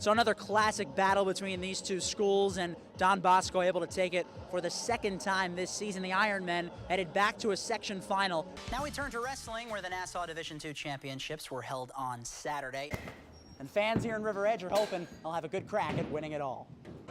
So another classic battle between these two schools, and Don Bosco able to take it for the second time this season. The Ironmen headed back to a section final. Now we turn to wrestling, where the Nassau Division II championships were held on Saturday. And fans here in River Edge are hoping they'll have a good crack at winning it all.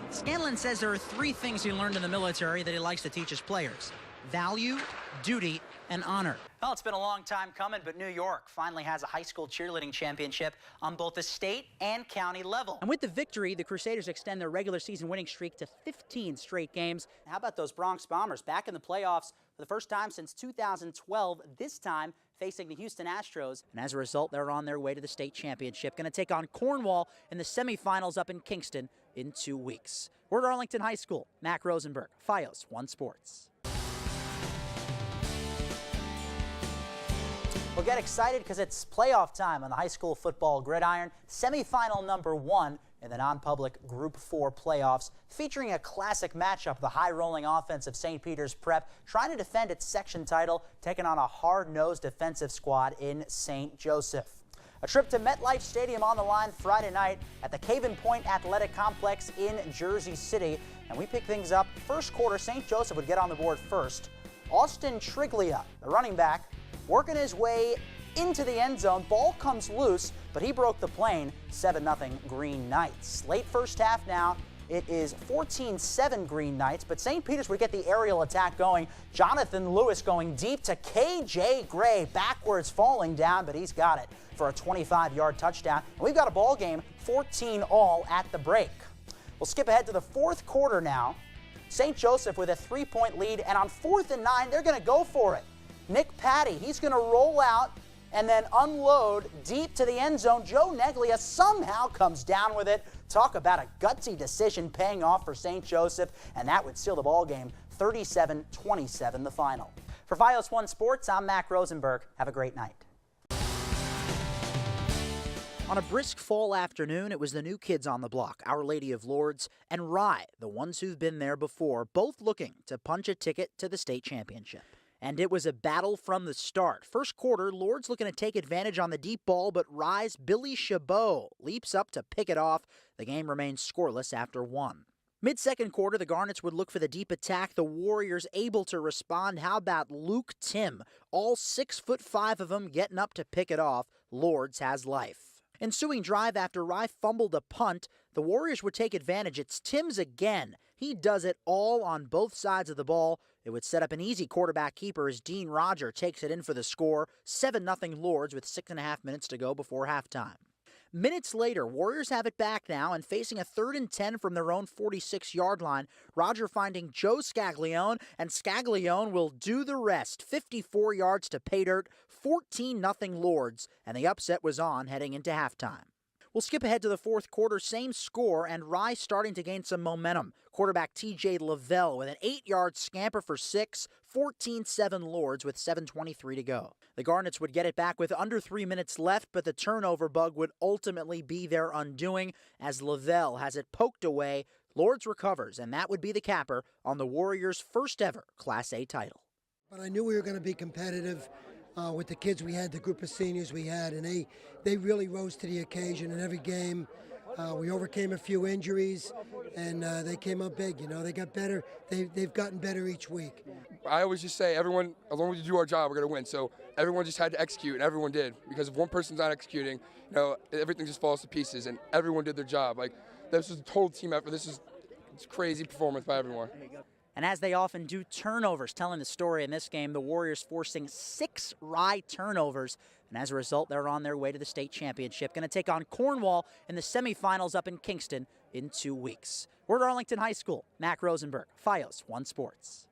Scanlon says there are three things he learned in the military that he likes to teach his players: value, duty, and honor. Well, it's been a long time coming, but New York finally has a high school cheerleading championship on both the state and county level. And with the victory, the Crusaders extend their regular season winning streak to 15 straight games. How about those Bronx Bombers back in the playoffs for the first time since 2012, this time facing the Houston Astros. And as a result, they're on their way to the state championship, going to take on Cornwall in the semifinals up in Kingston in 2 weeks. We're at Arlington High School. Mack Rosenberg, FiOS 1 Sports. Well, get excited because it's playoff time on the high school football gridiron. Semifinal number 1 in the non-public Group 4 playoffs, featuring a classic matchup, the high-rolling offense of St. Peter's Prep trying to defend its section title, taking on a hard-nosed defensive squad in St. Joseph. A trip to MetLife Stadium on the line Friday night at the Caven Point Athletic Complex in Jersey City. And we pick things up. First quarter, St. Joseph would get on the board first. Austin Triglia, the running back, working his way into the end zone. Ball comes loose, but he broke the plane. 7-0 Green Knights. Late first half now. It is 14-7 Green Knights, but St. Peter's would get the aerial attack going. Jonathan Lewis going deep to KJ Gray, backwards falling down, but he's got it for a 25-yard touchdown. And we've got a ball game, 14-all at the break. We'll skip ahead to the fourth quarter now. St. Joseph with a 3-point lead, and on 4th and 9, they're going to go for it. Nick Patty, he's going to roll out and then unload deep to the end zone. Joe Neglia somehow comes down with it. Talk about a gutsy decision paying off for St. Joseph, and that would seal the ball game, 37-27 the final. For FiOS 1 Sports, I'm Mack Rosenberg. Have a great night. On a brisk fall afternoon, it was the new kids on the block, Our Lady of Lourdes and Rye, the ones who've been there before, both looking to punch a ticket to the state championship. And it was a battle from the start. First quarter, Lourdes looking to take advantage on the deep ball, but Rye's Billy Chabot leaps up to pick it off. The game remains scoreless after 1. Mid-second quarter, the Garnets would look for the deep attack. The Warriors able to respond. How about Luke Tim? All 6'5" of them getting up to pick it off. Lourdes has life. Ensuing drive after Rye fumbled a punt, the Warriors would take advantage. It's Tim's again. He does it all on both sides of the ball. It would set up an easy quarterback keeper as Dean Roger takes it in for the score. 7-0 Lourdes with 6.5 minutes to go before halftime. Minutes later, Warriors have it back now and facing a 3rd and 10 from their own 46-yard line. Roger finding Joe Scaglione, and Scaglione will do the rest. 54 yards to pay dirt, 14-0 Lourdes, and the upset was on heading into halftime. We'll skip ahead to the fourth quarter, same score, and Rye starting to gain some momentum. Quarterback T.J. Lavelle with an 8-yard scamper for 6, 14-7 Lourdes with 7:23 to go. The Garnets would get it back with under 3 minutes left, but the turnover bug would ultimately be their undoing as Lavelle has it poked away. Lourdes recovers, and that would be the capper on the Warriors' first ever Class A title. But I knew we were going to be competitive. With the kids we had, the group of seniors we had, and they really rose to the occasion in every game. We overcame a few injuries, and they came up big. You know, they got better. They've gotten better each week. I always just say, everyone, as long as we do our job, we're going to win. So everyone just had to execute, and everyone did. Because if one person's not executing, you know, everything just falls to pieces, and everyone did their job. Like, this was a total team effort. It's crazy performance by everyone. And as they often do, turnovers telling the story in this game. The Warriors forcing 6 Rye turnovers. And as a result, they're on their way to the state championship. Going to take on Cornwall in the semifinals up in Kingston in 2 weeks. We're at Arlington High School. Mack Rosenberg, FiOS 1 Sports.